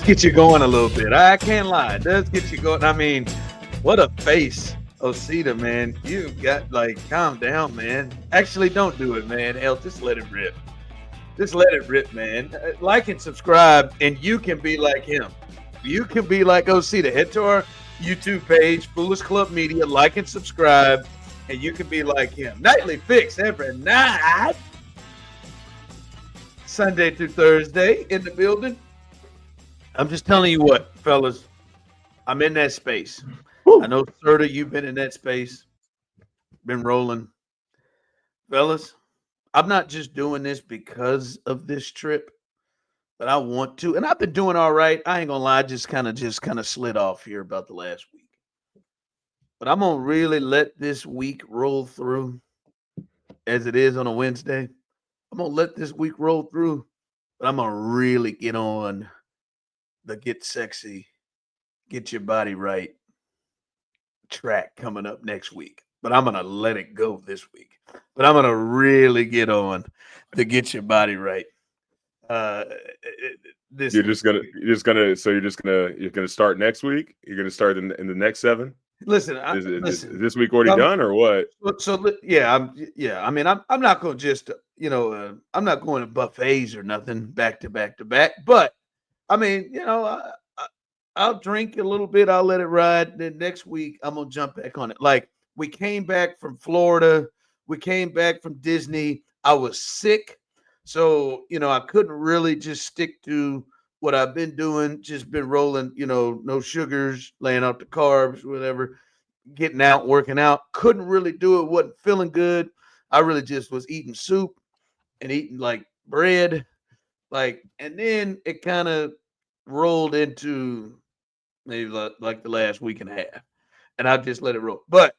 get you going a little bit. I can't lie. It does get you going. I mean, what a face, Osita, man. You got calm down, man. Actually, don't do it, man. Hell, just let it rip. Just let it rip, man. Like and subscribe, and you can be like him. You can be like Osita. Head to our YouTube page, Foolish Club Media. Like and subscribe, and you can be like him. Nightly Fix every night, Sunday through Thursday in the building. I'm just telling you what, fellas. I'm in that space. Woo. I know, Serda, you've been in that space. Been rolling. Fellas, I'm not just doing this because of this trip, but I want to. And I've been doing all right. I ain't gonna lie, just kind of slid off here about the last week. But I'm gonna really let this week roll through as it is on a Wednesday. I'm gonna let this week roll through, but I'm gonna really get on the Get Sexy, Get Your Body Right track coming up next week. But I'm going to let it go this week. But I'm going to really get on the Get Your Body Right. You're just gonna start next week. You're gonna start in the next 7. Listen, is this week already done or what? I mean, I'm not going to just I'm not going to buffets or nothing back to back to back. But I mean, I'll drink a little bit. I'll let it ride. Then next week, I'm going to jump back on it. Like, we came back from Florida. We came back from Disney. I was sick. So, I couldn't really just stick to what I've been doing. Just been rolling, no sugars, laying out the carbs, whatever, getting out, working out. Couldn't really do it. Wasn't feeling good. I really just was eating soup and eating like bread. And then it kind of rolled into maybe like the last week and a half, and I'll just let it roll. But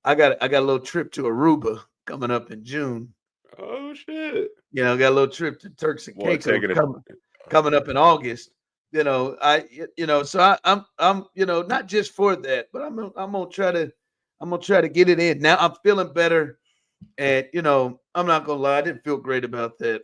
I got a little trip to Aruba coming up in June. Oh shit! I got a little trip to Turks and Caicos coming up in August. So I'm not just for that, but I'm gonna try to get it in. Now I'm feeling better, and I'm not gonna lie, I didn't feel great about that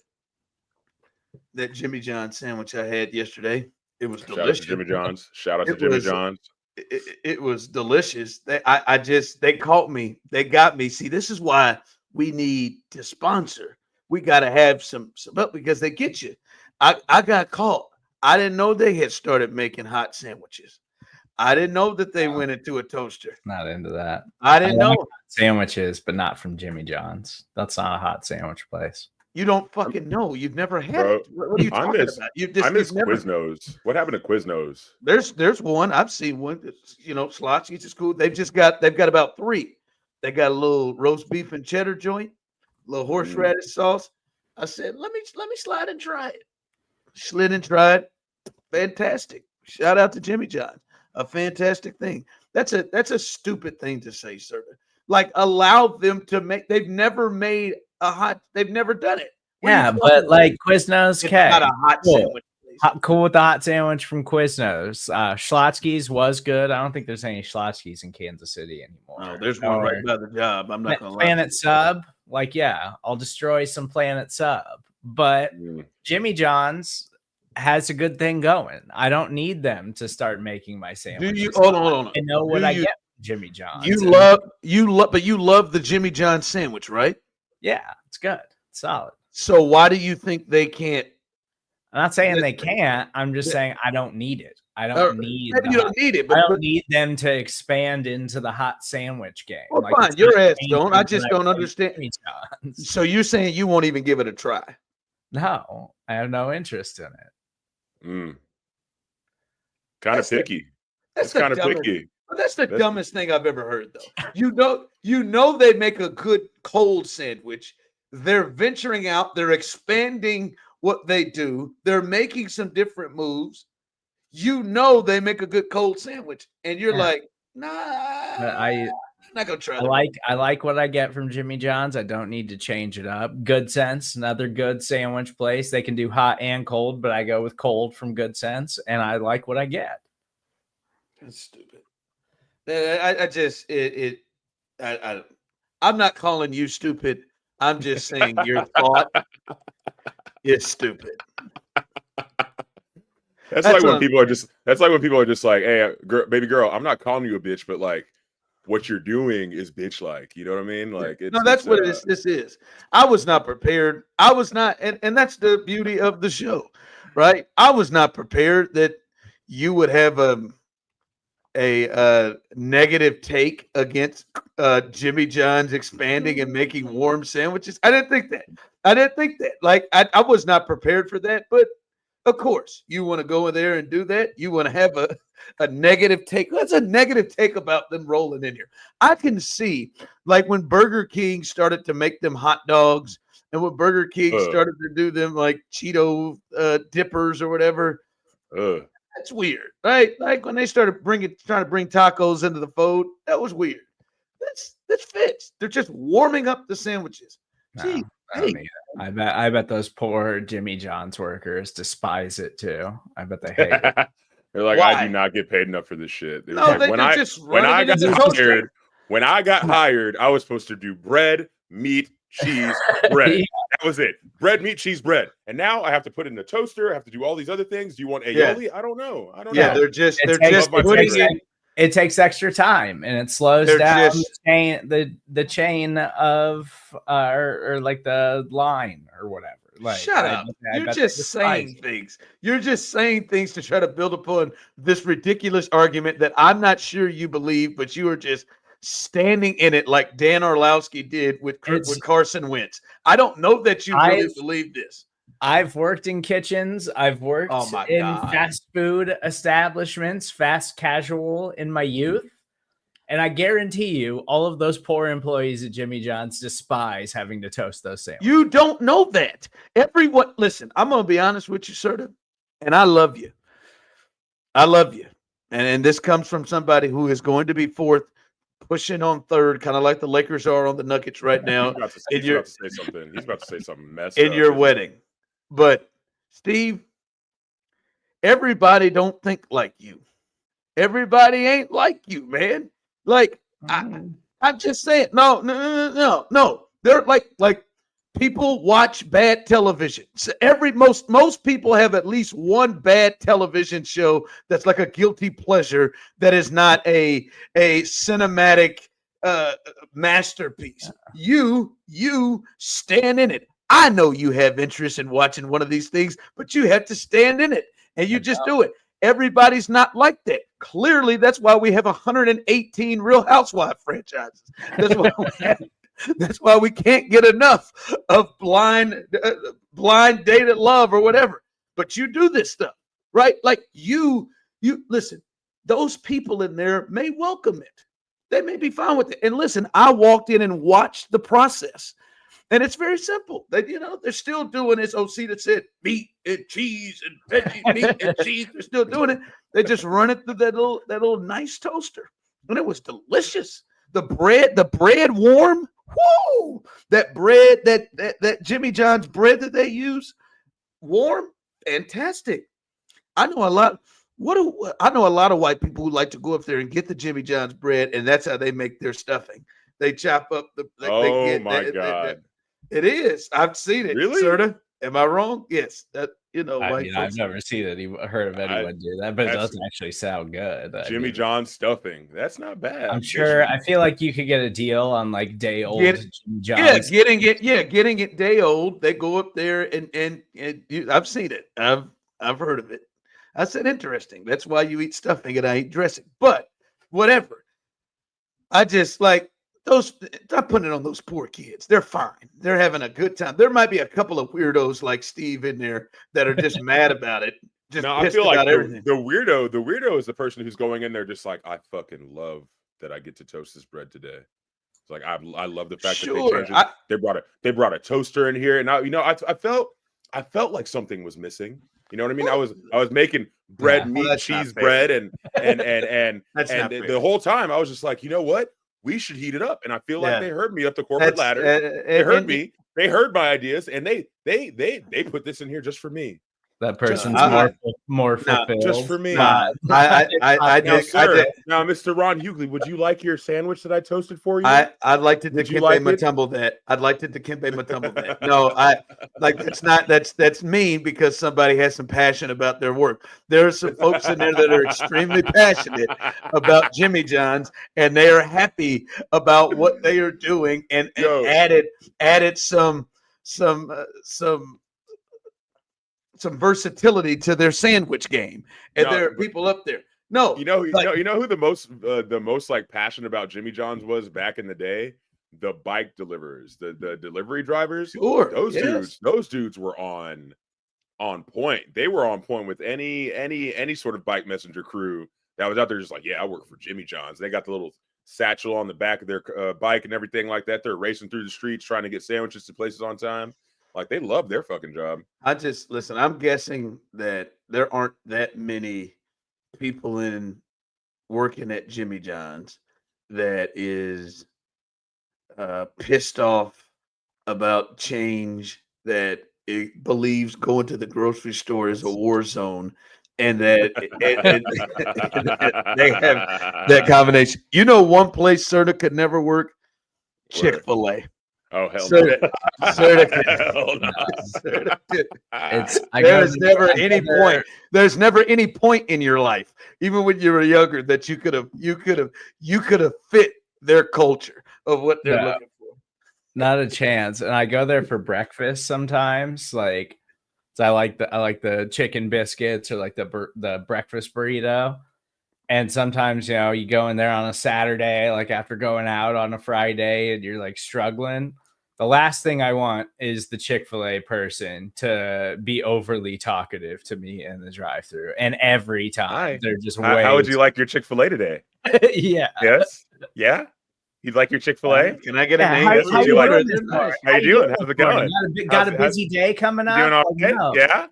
Jimmy John sandwich I had yesterday. It was delicious. Shout out to Jimmy John's. Shout out to Jimmy John's. It was delicious. They caught me. They got me. See, this is why we need to sponsor. We got to have some because they get you. I got caught. I didn't know they had started making hot sandwiches. I didn't know that they went into a toaster. Not into that. I didn't know. Like sandwiches, but not from Jimmy John's. That's not a hot sandwich place. You don't fucking know. You've never had it. What are you talking about? I miss Quiznos. What happened to Quiznos? There's one. I've seen one. Slotsky's is cool. They've got about 3. They got a little roast beef and cheddar joint, a little horseradish sauce. I said, let me slide and try it. Slid and tried. Fantastic. Shout out to Jimmy John. A fantastic thing. That's a stupid thing to say, sir. Like, allow them to make. They've never made they've never done it. Yeah, but like Quiznos, okay. Not a hot sandwich. Cool with the hot sandwich from Quiznos. Schlotsky's was good. I don't think there's any Schlotsky's in Kansas City anymore. No, there's one right by the job. I'm not gonna lie. Planet Sub, I'll destroy some Planet Sub. But Jimmy John's has a good thing going. I don't need them to start making my sandwiches. Do you? Hold on. I know what I get from Jimmy John's. You love the Jimmy John sandwich, right? Yeah, it's good. It's solid. So why do you think they can't? I'm not saying they can't. I'm just saying I don't need it. I don't need. You don't need it. I don't need them to expand into the hot sandwich game. Well, fine, your ass don't. I just don't understand. So you're saying you won't even give it a try? No, I have no interest in it. Kind of picky. That's kind of picky. That's the dumbest thing I've ever heard, though. You know they make a good cold sandwich. They're venturing out. They're expanding what they do. They're making some different moves. They make a good cold sandwich, and you're like, nah. I'm not gonna try. I like what I get from Jimmy John's. I don't need to change it up. Good Sense, another good sandwich place. They can do hot and cold, but I go with cold from Good Sense, and I like what I get. That's stupid. I'm not calling you stupid. I'm just saying your thought is stupid. That's like when people are just. That's like when people are just like, "Hey, baby girl, I'm not calling you a bitch, but like, what you're doing is bitch like." You know what I mean? Like, no, that's what it is. This is. I was not prepared. I was not, and that's the beauty of the show, right? I was not prepared that you would have a negative take against Jimmy John's expanding and making warm sandwiches. I didn't think that. Like I was not prepared for that. But of course, you want to go in there and do that. You want to have a negative take. What's a negative take about them rolling in here? I can see, like when Burger King started to make them hot dogs, and when Burger King started to do them like Cheeto dippers or whatever. That's weird, right? Like when they started trying to bring tacos into the fold, that was weird. This fits. They're just warming up the sandwiches. Gee, I bet those poor Jimmy John's workers despise it too. I bet they hate it. They're like, why? I do not get paid enough for this shit. No, like, when I got hired, I was supposed to do bread, meat, cheese, bread. That was it. Bread, meat, cheese, bread. And now I have to put it in the toaster. I have to do all these other things. Do you want aioli? I don't know. It takes extra time and it slows down the chain of or like the line or whatever. Like, shut up. You're just saying things. You're just saying things to try to build upon this ridiculous argument that I'm not sure you believe, but you are just standing in it like Dan Orlowski did with Carson Wentz. I don't know that you really believe this. I've worked in kitchens. I've worked in fast food establishments, fast casual in my youth. And I guarantee you, all of those poor employees at Jimmy John's despise having to toast those sandwiches. You don't know that. Everyone, listen, I'm going to be honest with you, Serda, and I love you. I love you. And this comes from somebody who is going to be fourth, pushing on third, kind of like the Lakers are on the Nuggets right now. He's about to say something messed in up. your wedding. But, Steve, everybody don't think like you. Everybody ain't like you, man. Like, I'm just saying, no. They're like people watch bad television. So most people have at least one bad television show that's like a guilty pleasure that is not a cinematic masterpiece. You stand in it. I know you have interest in watching one of these things, but you have to stand in it and you just do it. Everybody's not like that. Clearly, that's why we have 118 Real Housewife franchises. That's why we can't get enough of blind dated love or whatever. But you do this stuff, right? Like you listen, those people in there may welcome it. They may be fine with it. And listen, I walked in and watched the process. And it's very simple. They're still doing this. Osita said meat and cheese and veggie meat and cheese. They're still doing it. They just run it through that little nice toaster. And it was delicious. The bread warm. Woo! That bread, that Jimmy John's bread that they use, warm, fantastic. I know a lot of white people who like to go up there and get the Jimmy John's bread, and that's how they make their stuffing. They chop up God. It is. I've seen it. Really? Serda, am I wrong? Yes. I've never seen it. Heard of anyone do that, but it doesn't actually sound good. Jimmy John's stuffing. That's not bad. I'm sure. I feel like you could get a deal on like day old Jimmy Yeah, John's. getting it day old. They go up there and I've seen it. I've heard of it. I said interesting. That's why you eat stuffing and I eat dressing. But whatever. I just like I'm putting it on those poor kids. They're fine. They're having a good time. There might be a couple of weirdos like Steve in there that are just mad about it. I feel like the weirdo is the person who's going in there just like, I fucking love that I get to toast this bread today. It's like I love the fact that they changed it. They brought a toaster in here, and I felt like something was missing. You know what I mean? I was making bread, meat, cheese, bread, and the whole time I was just like, you know what? We should heat it up. And I feel like they heard me up the corporate ladder. They heard me. They heard my ideas, and they put this in here just for me. That person's more fulfilled. Just for me. Now, Mr. Ron Hughley, would you like your sandwich that I toasted for you? I'd like to Dikembe Mutombo that. I'd like to Dikembe Mutombo that. No, that's mean because somebody has some passion about their work. There are some folks in there that are extremely passionate about Jimmy John's, and they are happy about what they are doing, and added some versatility to their sandwich game, and there are people up there. No, you know who the most like passionate about Jimmy John's was back in the day? The bike deliverers, the delivery drivers. Sure, those dudes were on point. They were on point with any sort of bike messenger crew that was out there. Just like, yeah, I work for Jimmy John's. They got the little satchel on the back of their bike and everything like that. They're racing through the streets trying to get sandwiches to places on time. Like, they love their fucking job. I'm guessing that there aren't that many people working at Jimmy John's that is pissed off about change, that it believes going to the grocery store is a war zone, and that they have that combination. You know, one place Serda could never work? Chick-fil-A. Oh, hell no. There's never any point in your life, even when you were younger, that you could have fit their culture of what they're looking for. Not a chance. And I go there for breakfast sometimes. Like, so I like the chicken biscuits or like the breakfast burrito. And sometimes, you go in there on a Saturday, like after going out on a Friday, and you're like struggling. The last thing I want is the Chick-fil-A person to be overly talkative to me in the drive-thru. And every time they're just how would you like your Chick-fil-A today? Yeah. Yes. Yeah. You'd like your Chick-fil-A? Can I get a name? How you doing? How's it going? Got a busy day coming up? Doing all right? No. Yeah.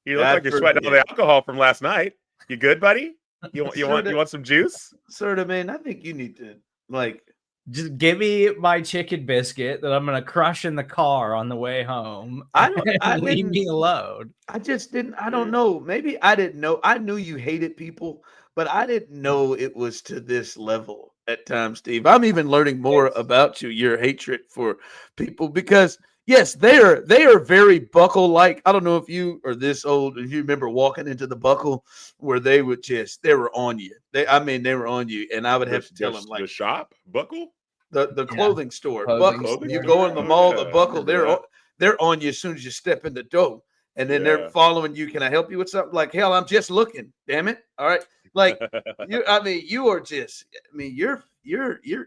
You look like you're sweating all the alcohol from last night. You good, buddy? You want some juice? Serda, man, I think you need to just give me my chicken biscuit that I'm gonna crush in the car on the way home. Leave me alone. I just didn't. I don't know. Maybe I didn't know. I knew you hated people, but I didn't know it was to this level at times, Steve. I'm even learning more about you, your hatred for people, because yes, they are very Buckle-like. I don't know if you are this old, if you remember walking into the Buckle where they were on you. They were on you, and I would have to tell them, like, the shop Buckle, the clothing store, Buckle. You go in the mall, the Buckle, they're on you as soon as you step in the door, and then they're following you. Can I help you with something? Like, hell, I'm just looking. Damn it! All right, like your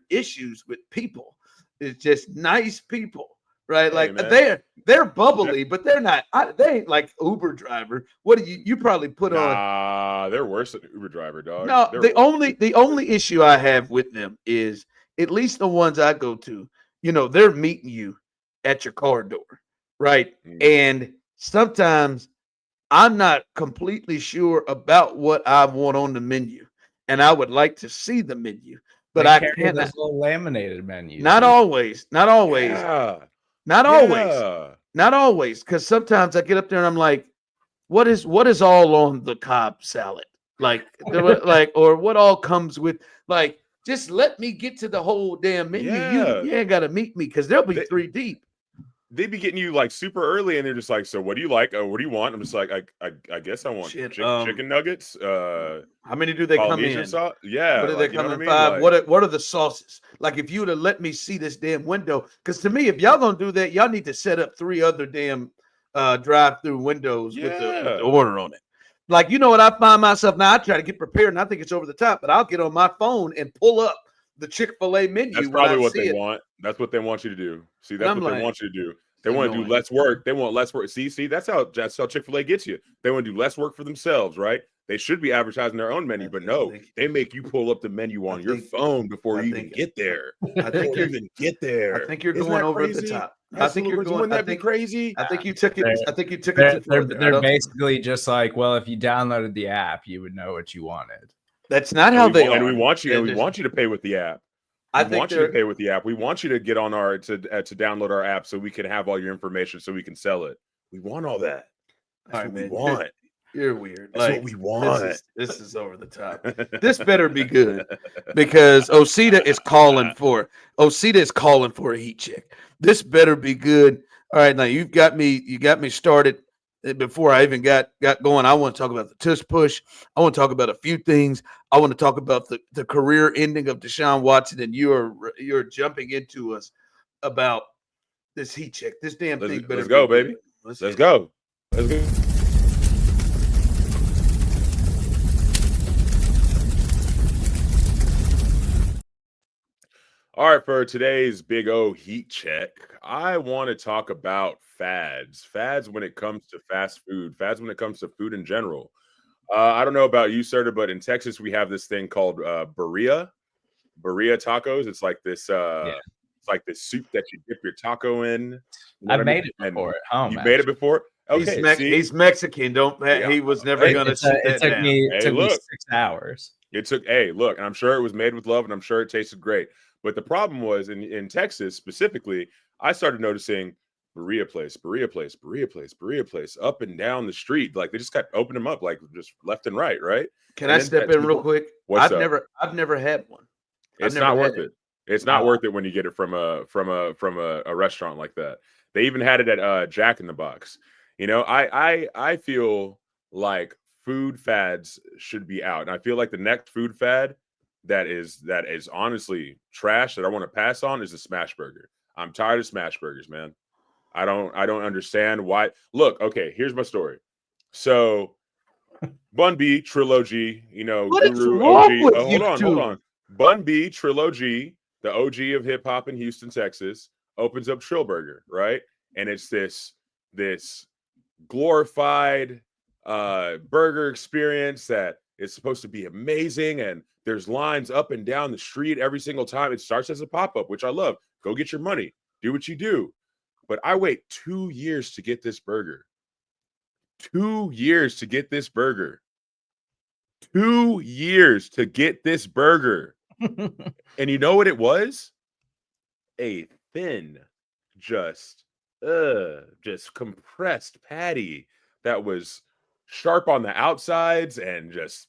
issues with people is just nice people. Right, like they're bubbly, but they're not. They ain't like Uber driver. What do you probably put on? They're worse than Uber driver, dog. No, the only issue I have with them is, at least the ones I go to, they're meeting you at your car door, right? And sometimes I'm not completely sure about what I want on the menu, and I would like to see the menu, but I can't. This little laminated menu. Not always. Yeah. Not always, because sometimes I get up there and I'm like, what is all on the Cobb salad? Like, or what all comes with, like, just let me get to the whole damn menu. You ain't got to meet me, because they'll be 3 deep. They be getting you like super early, and they're just like, so what do you like? What do you want? I'm just like, I guess I want chicken nuggets. How many do they come in? Yeah. What do they come in? 5? Like, what are the sauces? Like, if you would have let me see this damn window, because to me, if y'all gonna do that, y'all need to set up 3 other damn drive-through windows with the order on it. Like, you know what I find myself now? I try to get prepared, and I think it's over the top, but I'll get on my phone and pull up the Chick-fil-A menu. That's probably what they want. That's what they want you to do. See, that's what they want you to do. They want to do less work. They want less work. See, that's how Chick-fil-A gets you. They want to do less work for themselves, right? They should be advertising their own menu, but no, they make you pull up the menu on your phone before you even get there. I think you're going over the top. I think you're going. That'd be crazy. I think you took it. I think you took it. They're basically just like, well, if you downloaded the app, you would know what you wanted. That's not how they are. And we want you. And we want you to pay with the app. We want you to pay with the app. We want you to get on to download our app so we can have all your information so we can sell it. We want all that. That's what we want. You're weird. That's what we want. This is over the top. This better be good because Osita is calling for a heat check. This better be good. All right, now you got me started before I even got going. I want to talk about the tush push. I want to talk about a few things. I want to talk about the career ending of Deshaun Watson, and you're jumping into us about this heat check. This damn thing better let's go, baby. Let's go. Let's go. All right, for today's Big O heat check, I want to talk about fads when it comes to fast food, fads when it comes to food in general. I don't know about you, Serda, but in Texas, we have this thing called birria tacos. It's like this, it's like this soup that you dip your taco in. I've made it before at home. You made it before? Okay, he's Mexican. He was never going to sit that down. It took me 6 hours. Look, and I'm sure it was made with love, and I'm sure it tasted great. But the problem was in Texas specifically, I started noticing burrito place up and down the street. Like they just kept opening them up, like just left and right. Can I step in real quick? I've never had one. It's not worth it. It's not worth it when you get it from a restaurant like that. They even had it at Jack in the Box. You know, I feel like food fads should be out, and I feel like the next food fad that is honestly trash that I want to pass on is the smash burger. I'm tired of smash burgers, man. I don't understand why. Look, okay, here's my story. So Bun B Trilogy, you know, what Guru OG. Hold on. Bun B Trilogy, the OG of hip hop in Houston, Texas, opens up Trill Burger, right? And it's this glorified burger experience that is supposed to be amazing, and there's lines up and down the street every single time. It starts as a pop-up, which I love. Go get your money. Do what you do. But I wait 2 years to get this burger. 2 years to get this burger. 2 years to get this burger. And you know what it was? A thin, just compressed patty that was sharp on the outsides and just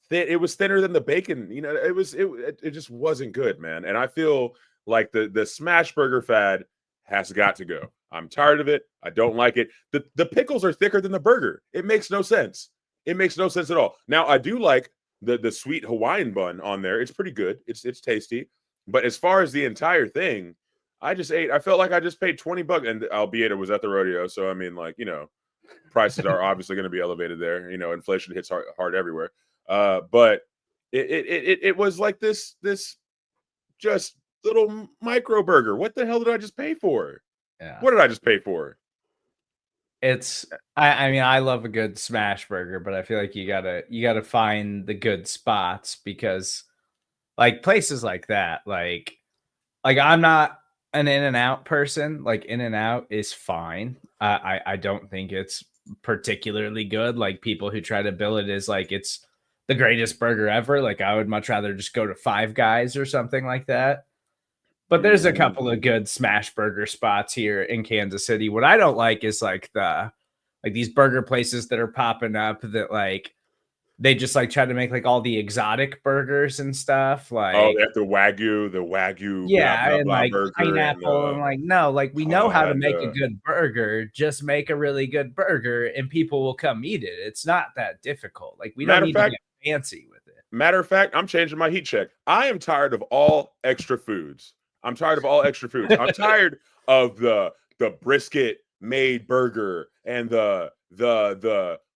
thin. It was thinner than the bacon. You know, it just wasn't good, man. And I feel like the smash burger fad has got to go. I'm tired of it. I don't like it. The pickles are thicker than the burger. It makes no sense. It makes no sense at all. Now, I do like the sweet Hawaiian bun on there. It's pretty good. It's tasty. But as far as the entire thing, I felt like I just paid $20, and albeit it was at the rodeo. So, I mean, like, you know, prices are obviously going to be elevated there. You know, inflation hits hard everywhere. But it was like this just little micro burger. What the hell did I just pay for? Yeah. What did I just pay for? I mean, I love a good smash burger, but I feel like you gotta find the good spots, because like places like that, like I'm not an In-N-Out person. Like In-N-Out is fine. I don't think it's particularly good. Like people who try to bill it as like it's the greatest burger ever. Like I would much rather just go to Five Guys or something like that. But there's a couple of good smash burger spots here in Kansas City. What I don't like is like these burger places that are popping up that like they just like try to make like all the exotic burgers and stuff. Like, oh, they have the wagyu, yeah, blah, blah, and blah, like burger pineapple, and like no, like we know how to make a good burger. Just make a really good burger, and people will come eat it. It's not that difficult. Like we don't need to get fancy with it. Matter of fact, I'm changing my heat check. I am tired of all extra foods. I'm tired of all extra foods. I'm tired of the brisket made burger and the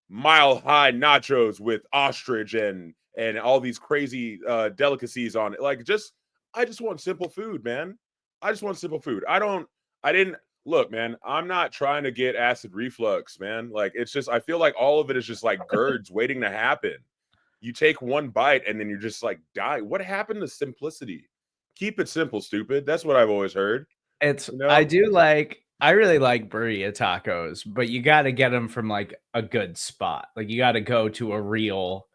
mile high nachos with ostrich and all these crazy delicacies on it. Like I just want simple food, man. I just want simple food. Look, man, I'm not trying to get acid reflux, man. Like it's just, I feel like all of it is just like GERDs waiting to happen. You take one bite and then you're just like die. What happened to simplicity? Keep it simple, stupid. That's what I've always heard. It's, you know? I really like burrito tacos, but you got to get them from like a good spot. Like you got to go to a real.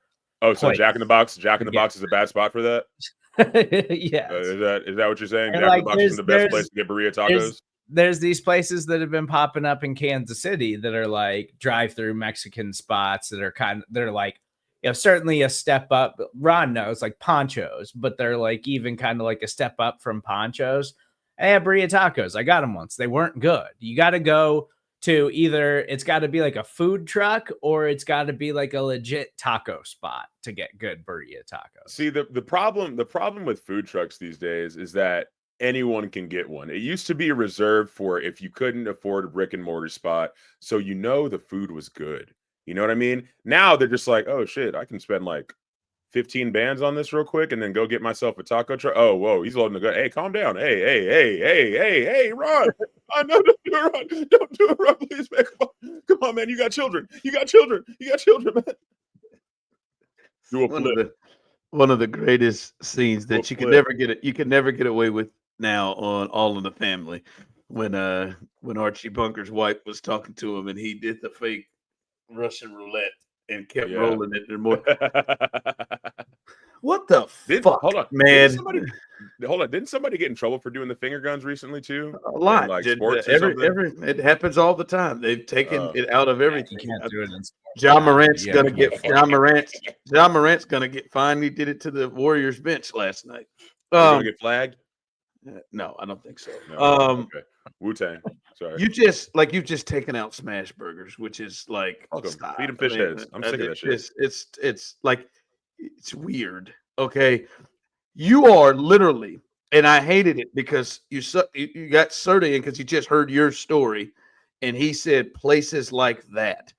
Oh, so Jack in the Box is a bad spot for that? Yeah. Is that what you're saying? Jack in the Box isn't the best place to get burrito tacos? there's these places that have been popping up in Kansas City that are like drive-through Mexican spots that are they're like, certainly a step up. Ron knows, like Ponchos, but they're like even kind of like a step up from Ponchos. I had burrito tacos. I got them once. They weren't good. You got to go to either, it's got to be like a food truck or it's got to be like a legit taco spot to get good burrito tacos. See, the problem with food trucks these days is that anyone can get one. It used to be reserved for if you couldn't afford a brick and mortar spot, so the food was good. You know what I mean? Now they're just like, oh shit, I can spend like 15 bands on this real quick and then go get myself a taco truck. Oh, whoa, he's loading the gun. Hey, calm down. Hey, Ron. I know, don't do it, Ron. Don't do it, Ron, please, man. Come on, man. You got children, man. Do a flip. One of the greatest scenes that you can never get away with now on All in the Family, when Archie Bunker's wife was talking to him and he did the fake Russian roulette and kept rolling it and more. What the fuck? Hold on, man. Didn't somebody get in trouble for doing the finger guns recently too? A lot. Like sports it happens all the time. They've taken it out of everything. You can't do it in sports. John Morant's gonna get fined. He did it to the Warriors bench last night. Gonna get flagged? No, I don't think so. No, okay. Wu-Tang. Sorry. You've just taken out smash burgers, which is like feed them fish heads. I'm sick of that shit. It's like, it's weird. Okay. You are literally, and I hated it because you got Serda in because he just heard your story and he said places like that.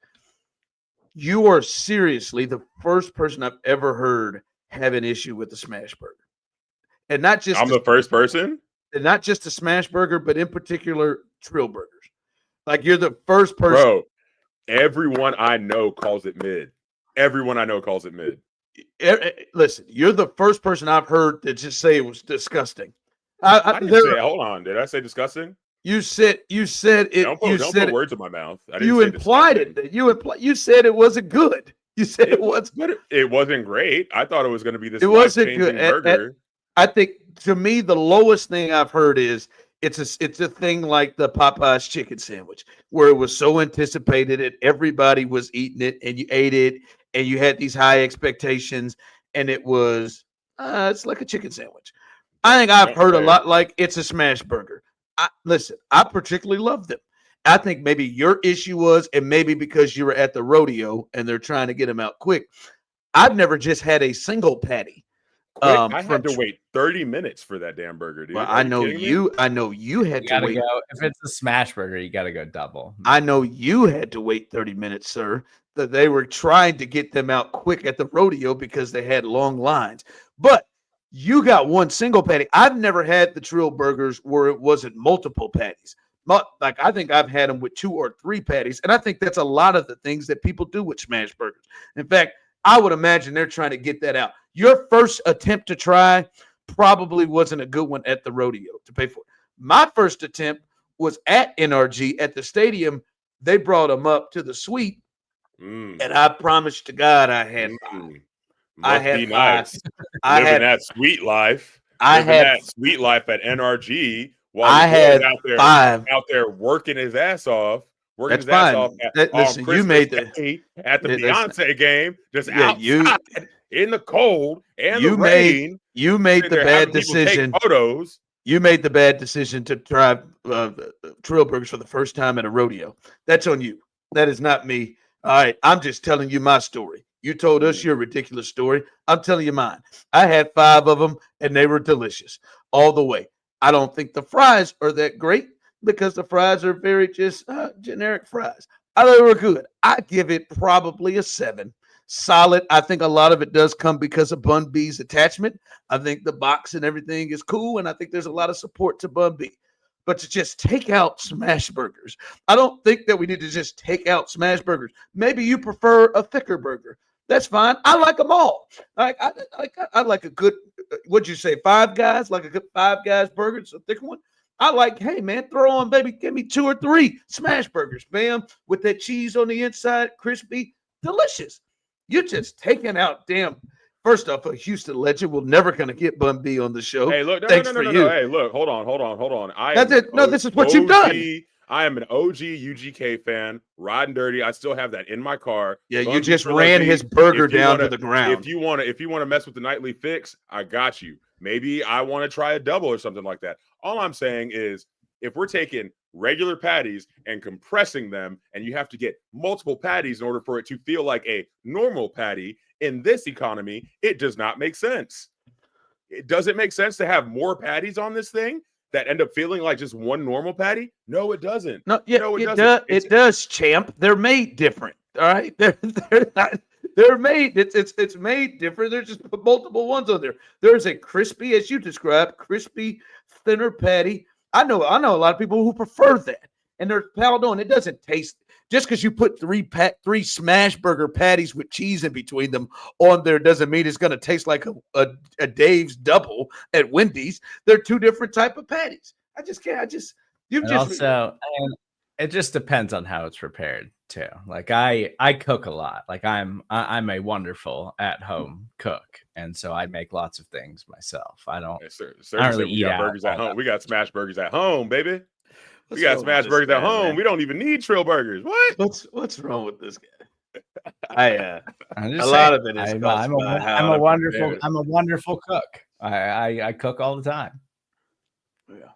You are seriously the first person I've ever heard have an issue with the smash burger. And not just I'm the first person? And not just a smash burger, but in particular Trill burgers. Like, you're the first person. Bro, everyone I know calls it mid. Listen, you're the first person I've heard that just say it was disgusting. I didn't say, hold on. Did I say disgusting? You said it. Don't put words in my mouth. You implied it. You said it wasn't good. You said it was good. It wasn't great. I thought it was going to be this. It wasn't good. Burger. I think, to me, the lowest thing I've heard is it's a thing like the Popeye's chicken sandwich, where it was so anticipated and everybody was eating it, and you ate it, and you had these high expectations, and it was it's like a chicken sandwich. I think I've heard a lot like it's a smash burger. Listen, I particularly love them. I think maybe your issue was, and maybe because you were at the rodeo and they're trying to get them out quick. I've never just had a single patty. I had to wait 30 minutes for that damn burger, dude. Well, I know you had to wait. If it's a smash burger, you got to go double. I know you had to wait 30 minutes, sir. That they were trying to get them out quick at the rodeo because they had long lines. But you got one single patty. I've never had the Trill burgers where it wasn't multiple patties. Like, I think I've had them with 2 or 3 patties. And I think that's a lot of the things that people do with smash burgers. In fact, I would imagine they're trying to get that out. Your first attempt to try probably wasn't a good one at the rodeo to pay for it. My first attempt was at NRG at the stadium. They brought them up to the suite, and I promised to God I had 5. I had 5. Nice. That sweet life. That sweet life at NRG while I had out there working his ass off. That's fine. Listen, you made the at the Beyonce game, just outside in the cold and the rain. You made the bad decision. Photos. You made the bad decision to try Trill burgers for the first time at a rodeo. That's on you. That is not me. All right, I'm just telling you my story. You told us your ridiculous story. I'm telling you mine. I had 5 of them, and they were delicious all the way. I don't think the fries are that great, because the fries are very just generic fries. I thought they were good. I give it probably a 7. Solid. I think a lot of it does come because of Bun B's attachment. I think the box and everything is cool, and I think there's a lot of support to Bun B. But to just take out smash burgers, I don't think that we need to just take out smash burgers. Maybe you prefer a thicker burger. That's fine. I like them all. I like a good, what'd you say, Five Guys? Like a good Five Guys burger, it's a thicker one. I like, hey, man, throw on, baby, give me 2 or 3 smash burgers, bam, with that cheese on the inside, crispy, delicious. You're just taking out damn First off, a Houston legend. We're never going to get Bun B on the show. Hey, look, no. Hey, look, hold on. That's it. No, this is what you've done. I am an OG UGK fan, riding dirty. I still have that in my car. Yeah, you just ran his burger down to the ground. If you want to mess with the nightly fix, I got you. Maybe I want to try a double or something like that. All I'm saying is, if we're taking regular patties and compressing them, and you have to get multiple patties in order for it to feel like a normal patty in this economy, it does not make sense. Does it make sense to have more patties on this thing that end up feeling like just one normal patty? No, it doesn't. No, it does, champ. They're made different. All right, they're not. They're made. It's made different. There's just multiple ones on there. There's a crispy, as you described, crispy, thinner patty. I know a lot of people who prefer that, and they're piled on. It doesn't taste just because you put three smash burger patties with cheese in between them on there doesn't mean it's going to taste like a Dave's double at Wendy's. They're two different type of patties. I just can't. It just depends on how it's prepared too. Like I cook a lot. Like I'm a wonderful at home cook, and so I make lots of things myself. I don't. I don't really eat out. Burgers at home. We got smash burgers at home, baby. We got smash burgers at home. Man. We don't even need Trill burgers. What? What's wrong with this guy? A lot of it is. I'm a wonderful cook. I cook all the time. Yeah.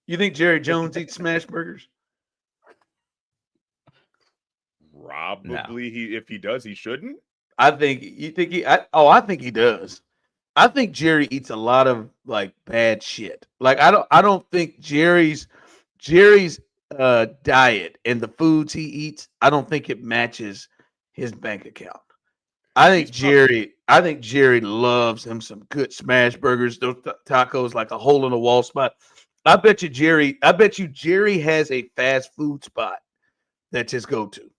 You think Jerry Jones eats smash burgers? Probably. If he does, he shouldn't. I think he does. I think Jerry eats a lot of like bad shit. Like I don't think Jerry's diet and the foods he eats, I don't think it matches his bank account. I think Jerry loves him some good smash burgers, those tacos like a hole in the wall spot. I bet you Jerry has a fast food spot that's his go-to.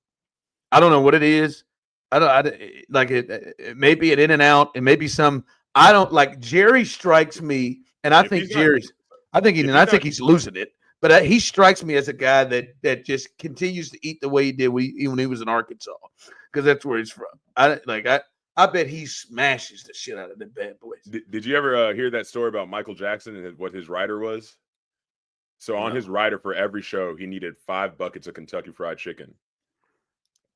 I don't know what it is. It may be an In-N-Out. It may be some. I don't like Jerry strikes me, and I think he's losing it. But he strikes me as a guy that just continues to eat the way he did when he was in Arkansas, because that's where he's from. I bet he smashes the shit out of them bad boys. Did you ever hear that story about Michael Jackson and what his rider was? So on his rider for every show, he needed 5 buckets of Kentucky Fried Chicken.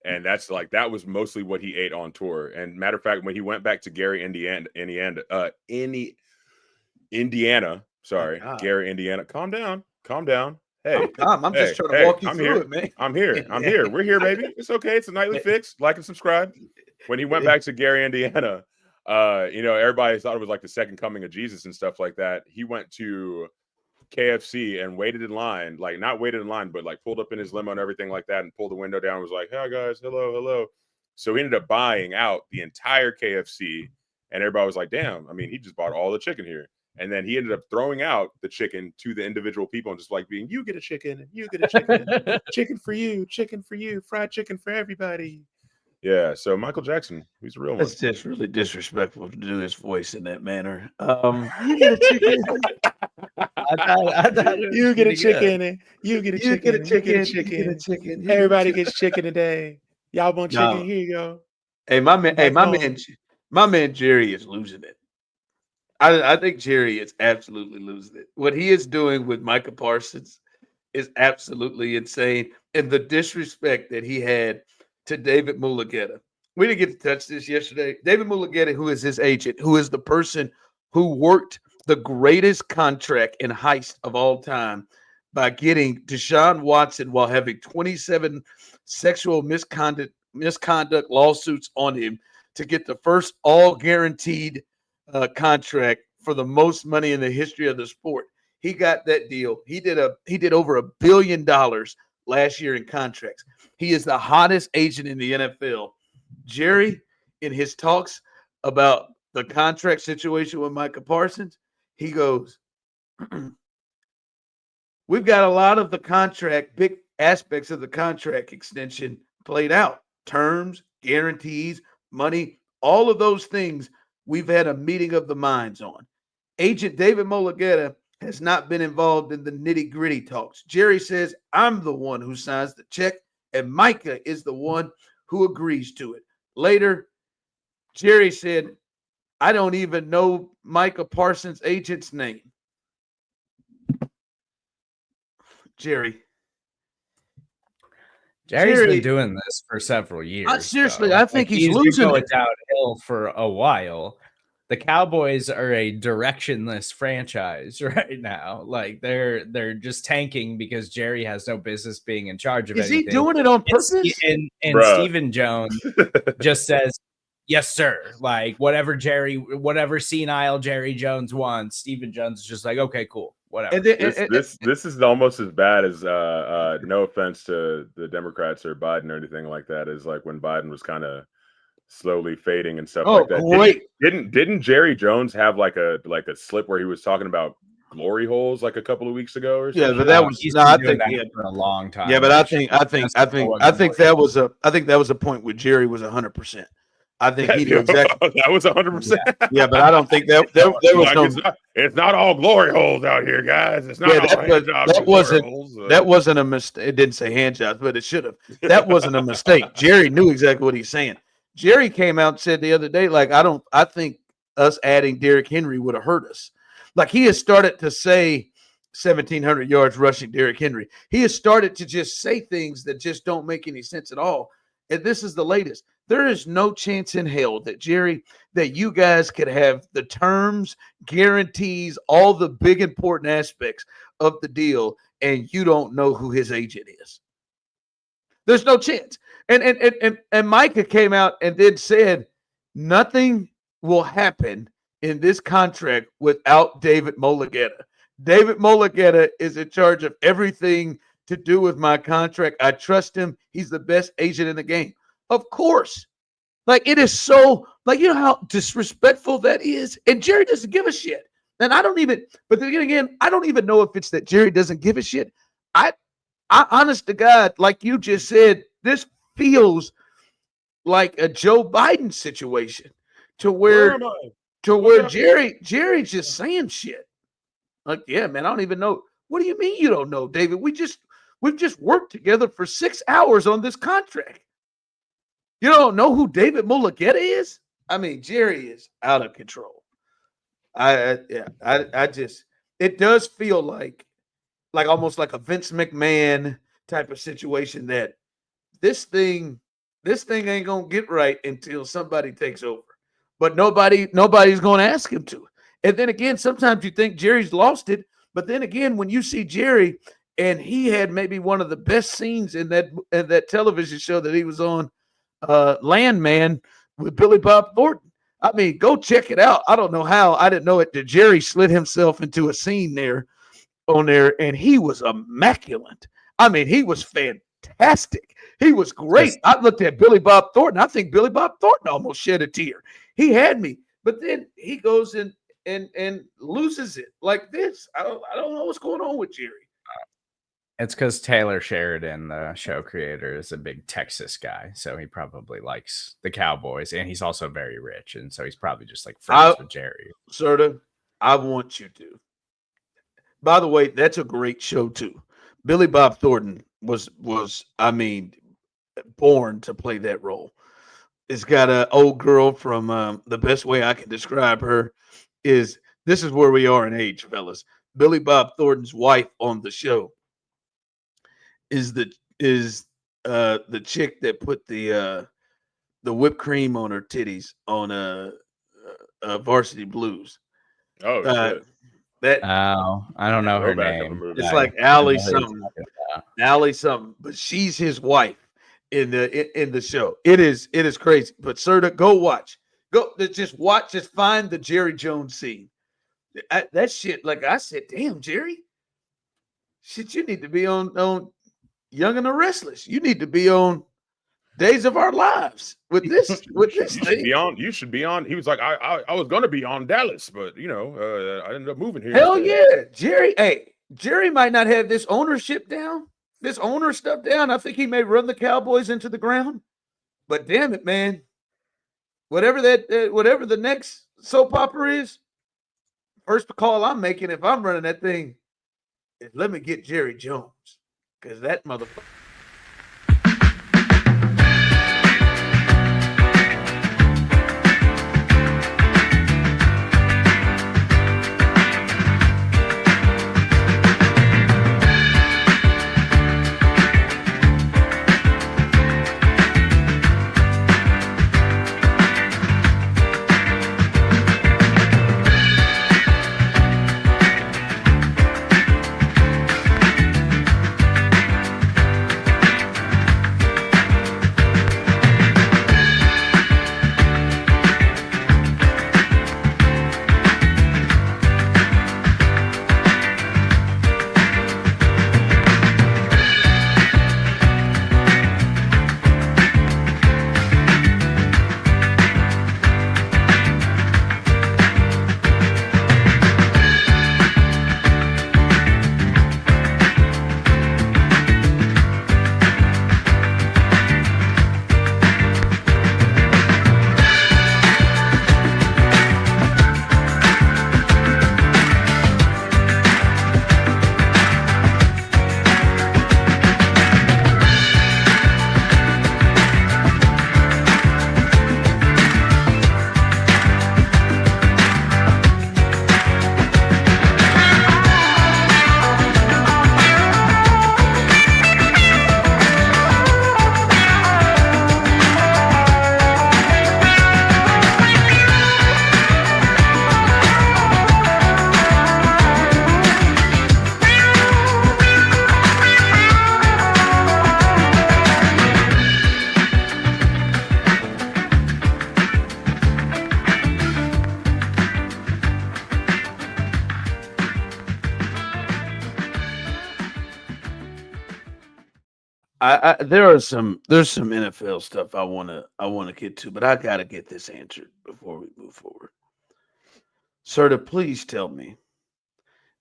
And that was mostly what he ate on tour. And matter of fact, when he went back to Gary, Indiana, sorry, Gary, Indiana, calm down. Hey, I'm just trying to walk you through it, man. I'm here. We're here, baby. It's okay. It's a nightly fix. Like and subscribe. When he went back to Gary, Indiana, everybody thought it was like the second coming of Jesus and stuff like that. He went to KFC and waited in line, like not waited in line, but like pulled up in his limo and everything like that and pulled the window down and was like, "Hi guys, hello." So he ended up buying out the entire KFC, and everybody was like, "Damn, I mean, he just bought all the chicken here." And then he ended up throwing out the chicken to the individual people and just like being, "You get a chicken, and you get a chicken, chicken for you, fried chicken for everybody." Yeah, so Michael Jackson, he's a real one. It's just really disrespectful to do his voice in that manner. You get a chicken. I thought you get a chicken. You get a chicken. Everybody gets chicken today. Y'all want chicken? Here you go. Hey, my man Jerry is losing it. I think Jerry is absolutely losing it. What he is doing with Micah Parsons is absolutely insane. And the disrespect that he had to David Mulugeta. We didn't get to touch this yesterday. David Mulugeta, who is his agent, who is the person who worked the greatest contract and heist of all time by getting Deshaun Watson while having 27 sexual misconduct lawsuits on him to get the first all guaranteed contract for the most money in the history of the sport. He got that deal. He did over $1 billion last year in contracts. He is the hottest agent in the NFL. Jerry, in his talks about the contract situation with Micah Parsons, he goes, "We've got a lot of the contract, big aspects of the contract extension played out. Terms, guarantees, money, all of those things we've had a meeting of the minds on. Agent David Mulugeta has not been involved in the nitty-gritty talks. Jerry says, I'm the one who signs the check, and Micah is the one who agrees to it. Later, Jerry said, I don't even know Micah Parsons' agent's name. Jerry's been doing this for several years. Seriously, though. I think he's losing it downhill for a while. The Cowboys are a directionless franchise right now. Like they're just tanking because Jerry has no business being in charge of anything. Is he doing it on purpose? And Stephen Jones just says, yes, sir. Like whatever senile Jerry Jones wants, Stephen Jones is just like, okay, cool, whatever. This is almost as bad as no offense to the Democrats or Biden or anything like that, is like when Biden was kind of slowly fading and stuff like that. Great. Didn't Jerry Jones have like a slip where he was talking about glory holes like a couple of weeks ago or something? Yeah, but that was I think he had for a long time. Yeah, but I think that was a point where Jerry was 100%. I think he knew exactly. That was 100%. Yeah, but I don't think there was it's not all glory holes out here, guys. It's not all hand jobs. That wasn't a mistake. It didn't say hand jobs, but it should have. That wasn't a mistake. Jerry knew exactly what he's saying. Jerry came out and said the other day, like, I think us adding Derrick Henry would have hurt us. Like, he has started to say 1,700 yards rushing Derrick Henry. He has started to just say things that just don't make any sense at all. And this is the latest. There is no chance in hell that that you guys could have the terms, guarantees, all the big important aspects of the deal, and you don't know who his agent is. There's no chance. And Micah came out and then said nothing will happen in this contract without David Mulugheta. David Mulugheta is in charge of everything to do with my contract. I trust him. He's the best agent in the game. Of course. Like, it is so, like, you know how disrespectful that is? And Jerry doesn't give a shit. And I don't even know if it's that Jerry doesn't give a shit. I honest to God, like you just said, this feels like a Joe Biden situation to where Jerry's just saying shit. Like, yeah, man, I don't even know. What do you mean you don't know, David? We've just worked together for 6 hours on this contract. You don't know who David Mulugheta is? I mean, Jerry is out of control. It does feel like almost like a Vince McMahon type of situation that this thing ain't gonna get right until somebody takes over. But nobody's gonna ask him to. And then again, sometimes you think Jerry's lost it, but then again, when you see Jerry, and he had maybe one of the best scenes in that television show that he was on, Landman with Billy Bob Thornton. I mean, go check it out. I don't know how. I didn't know it. Jerry slid himself into a scene there, and he was immaculate. I mean, he was fantastic. He was great. I looked at Billy Bob Thornton. I think Billy Bob Thornton almost shed a tear. He had me, but then he goes in and loses it like this. I don't know what's going on with Jerry. It's because Taylor Sheridan, the show creator, is a big Texas guy, so he probably likes the Cowboys, and he's also very rich, and so he's probably just like friends with Jerry. Serda, I want you to. By the way, that's a great show too. Billy Bob Thornton was I mean, born to play that role. It's got an old girl from the best way I can describe her is this is where we are in age, fellas. Billy Bob Thornton's wife on the show is the chick that put the whipped cream on her titties on Varsity Blues. Oh, I don't know her name. It's like Allie something. Allie something, but she's his wife in the show. It is crazy. But Serda, go watch. Just find the Jerry Jones scene. That shit, like I said, damn, Jerry. Shit, you need to be on Young and the Restless. You need to be on Days of Our Lives with this thing. You should be on. He was like, I was gonna be on Dallas, but I ended up moving here. Hell yeah, Jerry. Hey, Jerry might not have this ownership down, this owner stuff down. I think he may run the Cowboys into the ground. But damn it, man. Whatever the next soap opera is, first call I'm making if I'm running that thing is let me get Jerry Jones. Because that motherfucker. there's some NFL stuff I wanna get to, but I gotta get this answered before we move forward. Serda, please tell me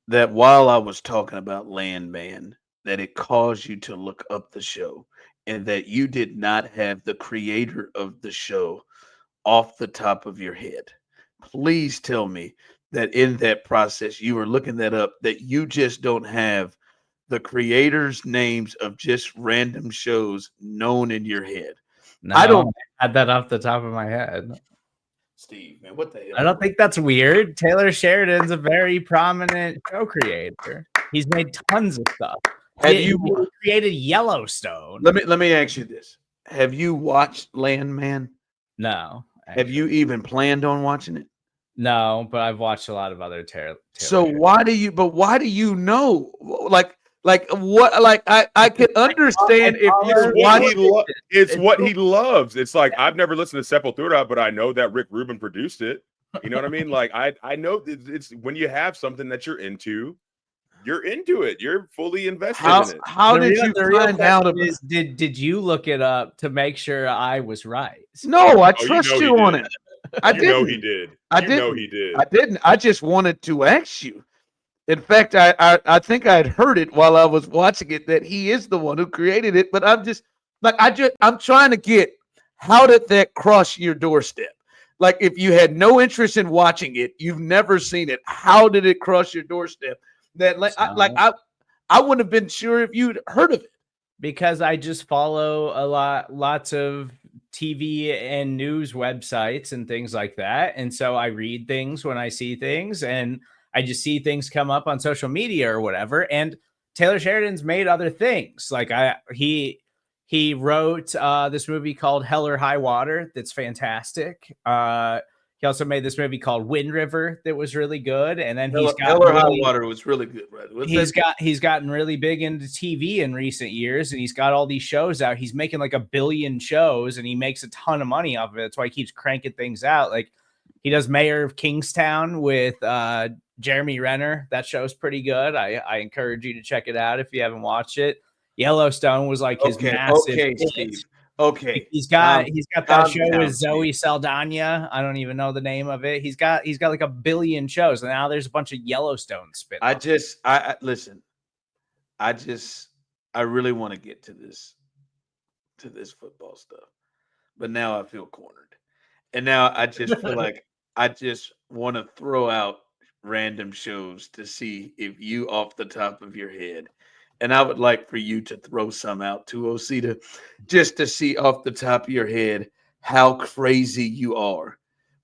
that while I was talking about Landman, that it caused you to look up the show and that you did not have the creator of the show off the top of your head. Please tell me that in that process you were looking that up, that you just don't have the creators' names of just random shows known in your head. No, I don't have that off the top of my head. Steve, man, what the hell? I don't think that's weird. Taylor Sheridan's a very prominent show creator. He's made tons of stuff. He created Yellowstone? Let me ask you this: have you watched Landman? No. Actually. Have you even planned on watching it? No, but I've watched a lot of other Taylor. So why do you? But why do you know? Like what? Like I can understand if you're watching. It's what he loves. It's like I've never listened to Sepultura, but I know that Rick Rubin produced it. You know what I mean? Like I know it's when you have something that you're into it. You're fully invested in it. How did you find out about it? Did you look it up to make sure I was right? No, I trust you on it. I didn't. Know he did. I didn't. I just wanted to ask you. In fact, I think I had heard it while I was watching it that he is the one who created it. But I'm trying to get, how did that cross your doorstep? Like if you had no interest in watching it, you've never seen it. How did it cross your doorstep? That I wouldn't have been sure if you'd heard of it. Because I just follow lots of TV and news websites and things like that. And so I read things when I see things, and I just see things come up on social media or whatever. And Taylor Sheridan's made other things. Like he wrote this movie called Hell or High Water. That's fantastic. He also made this movie called Wind River that was really good. And then Hell or High Water was really good, right? He's gotten really big into TV in recent years, and he's got all these shows out. He's making like 1 billion shows, and he makes a ton of money off of it. That's why he keeps cranking things out. Like he does Mayor of Kingstown with Jeremy Renner. That show's pretty good. I encourage you to check it out if you haven't watched it. Yellowstone was like his massive Steve. Okay. He's got that show with Zoe Saldana. I don't even know the name of it. He's got like 1 billion shows, and now there's a bunch of Yellowstone spin. Listen. I really want to get to this football stuff. But now I feel cornered. And now I just feel like I just want to throw out random shows to see if you off the top of your head. And I would like for you to throw some out to Osita, just to see off the top of your head how crazy you are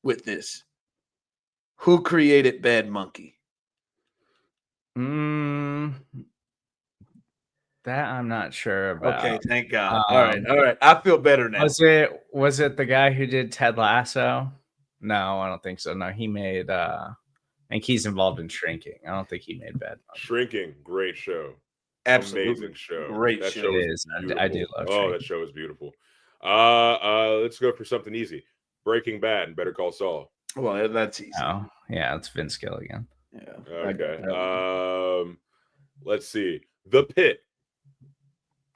with this. Who created Bad Monkey? That I'm not sure about. Okay, thank God. All right. I feel better now. Was it the guy who did Ted Lasso? No, I don't think so. No, he made I think he's involved in Shrinking. I don't think he made Bad Monkey. Shrinking, great show. Absolutely. Amazing show. Great that show. It is. I do love Shrinking. That show is beautiful. Let's go for something easy. Breaking Bad and Better Call Saul. Well, that's easy. Oh, yeah, it's Vince Gilligan. Yeah. Okay. Let's see. The Pit.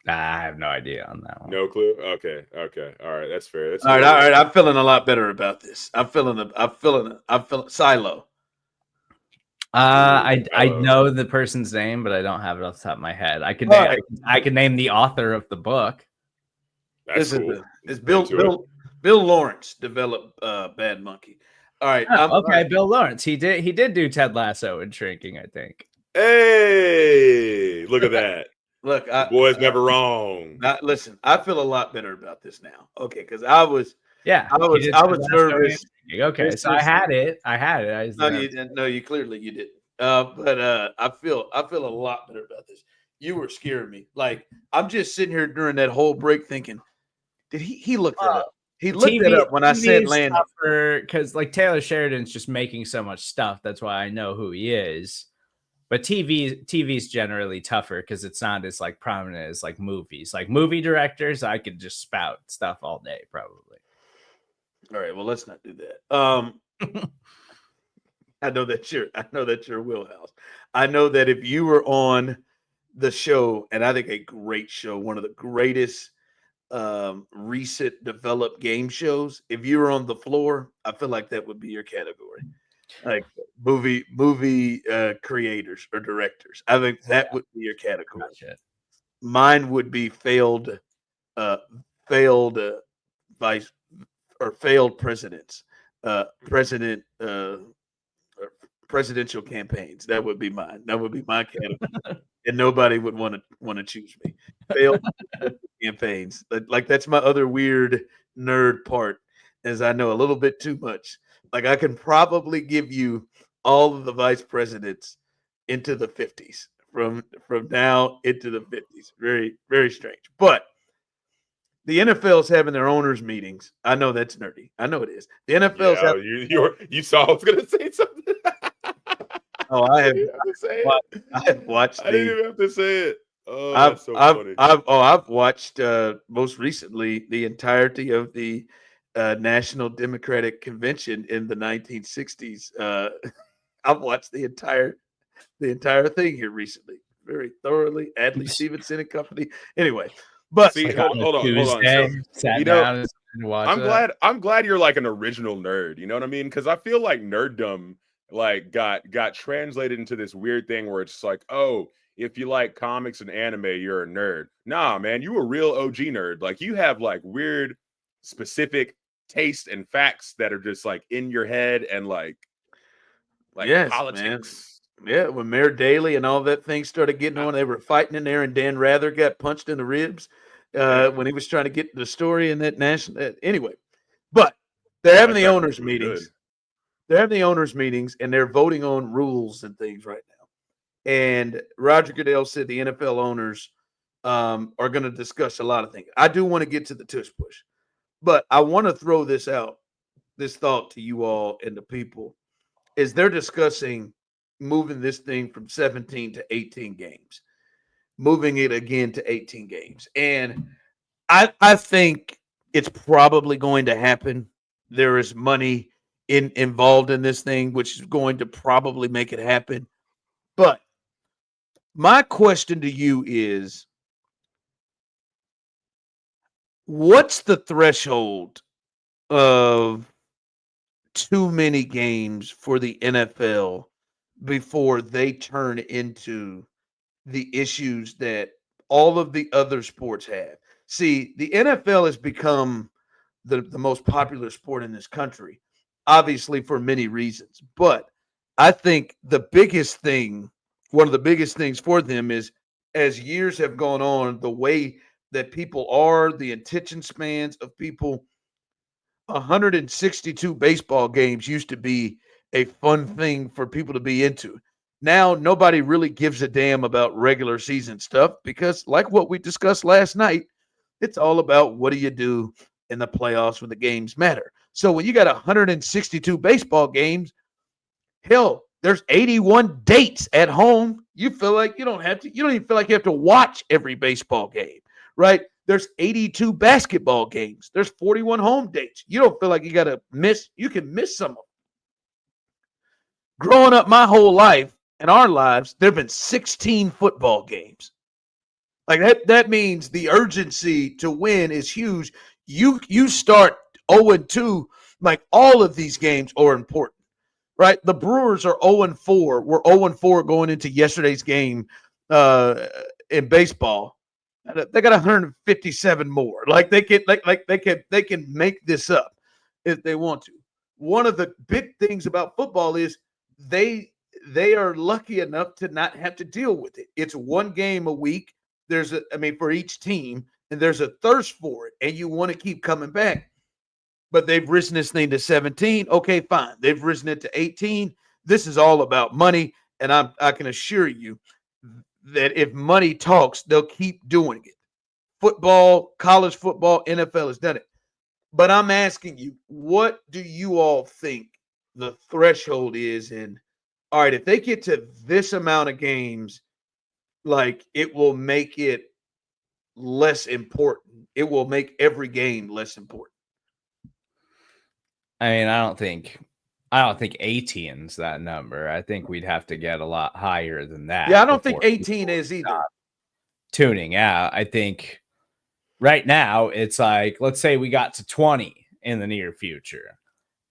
I have no idea on that one. No clue. Okay. All right. That's fair. All right. I'm feeling a lot better about this. I'm feeling Silo. I know the person's name, but I don't have it off the top of my head. I can name the author of the book. That's cool. It's Bill Lawrence developed Bad Monkey. All right. Bill Lawrence. He did do Ted Lasso and Shrinking, I think. Hey, look at that. Look, the boy's never wrong. Listen, I feel a lot better about this now. Okay, because I was nervous. Okay, so I had it. No, you clearly you didn't. But I feel a lot better about this. You were scaring me. Like I'm just sitting here during that whole break thinking, did he looked that up? He looked it up when I said Landon. Because like Taylor Sheridan's just making so much stuff. That's why I know who he is. But TV's generally tougher because it's not as like prominent as like movies. Like movie directors, I could just spout stuff all day, probably. All right, well, let's not do that. I know that's your wheelhouse. I know that if you were on the show, and I think a great show, one of the greatest recent developed game shows. If you were on the floor, I feel like that would be your category. Like movie creators or directors. I think that would be your category. Gotcha. Mine would be failed vice or failed presidents, presidential campaigns. That would be mine. That would be my category, and nobody would want to choose me. Failed campaigns. Like that's my other weird nerd part, is I know a little bit too much. Like I can probably give you all of the vice presidents into the 50s, from now into the 50s. Very, very strange. But the NFL is having their owners' meetings. I know that's nerdy. I know it is. The NFL's you saw I was gonna say something. Oh, I have watched. I didn't even have to say it. Oh, that's so funny. I've watched most recently the entirety of the National Democratic Convention in the 1960s. I've watched the entire thing here recently, very thoroughly. Adlai Stevenson and company. Anyway, but see, hold on. So, I'm glad you're like an original nerd. You know what I mean? Because I feel like nerddom like got translated into this weird thing where it's like, oh, if you like comics and anime, you're a nerd. Nah, man, you a real OG nerd. Like you have like weird, specific taste and facts that are just like in your head and like yes, politics. Man. Yeah, when Mayor Daley and all that thing started getting on, they were fighting in there, and Dan Rather got punched in the ribs when he was trying to get the story in that national. Anyway, but they're having the owners' meetings. Good. They're having the owners' meetings, and they're voting on rules and things right now. And Roger Goodell said the NFL owners are going to discuss a lot of things. I do want to get to the tush push, but I want to throw this thought to you all and the people, is they're discussing moving this thing from 17 to 18 games, moving it again to 18 games. And I think it's probably going to happen. There is money involved in this thing, which is going to probably make it happen. But my question to you is, what's the threshold of too many games for the NFL before they turn into the issues that all of the other sports have? See, the NFL has become the most popular sport in this country, obviously for many reasons. But I think one of the biggest things for them is, as years have gone on, the way that people are, the attention spans of people. 162 baseball games used to be a fun thing for people to be into. Now, nobody really gives a damn about regular season stuff because, like what we discussed last night, it's all about what do you do in the playoffs when the games matter. So when you got 162 baseball games, hell, there's 81 dates at home. You feel like you don't even feel like you have to watch every baseball game, right? There's 82 basketball games. There's 41 home dates. You don't feel like you got to miss. You can miss some of them. Growing up my whole life, in our lives, there have been 16 football games. Like that means the urgency to win is huge. You start 0-2, like all of these games are important, right? The Brewers are 0-4. We're 0-4 going into yesterday's game in baseball. They got 157 more. Like they can make this up if they want to. One of the big things about football is they are lucky enough to not have to deal with it. It's one game a week. For each team, and there's a thirst for it, and you want to keep coming back. But they've risen this thing to 17. Okay, fine. They've risen it to 18. This is all about money, and I can assure you that if money talks, they'll keep doing it. Football, college football, NFL has done it. But I'm asking you, what do you all think the threshold is? And all right, if they get to this amount of games, like it will make it less important. It will make every game less important. I mean, I don't think 18's that number. I think we'd have to get a lot higher than that. Yeah, I don't think 18 is either. tuning out. I think right now it's like, let's say we got to 20 in the near future.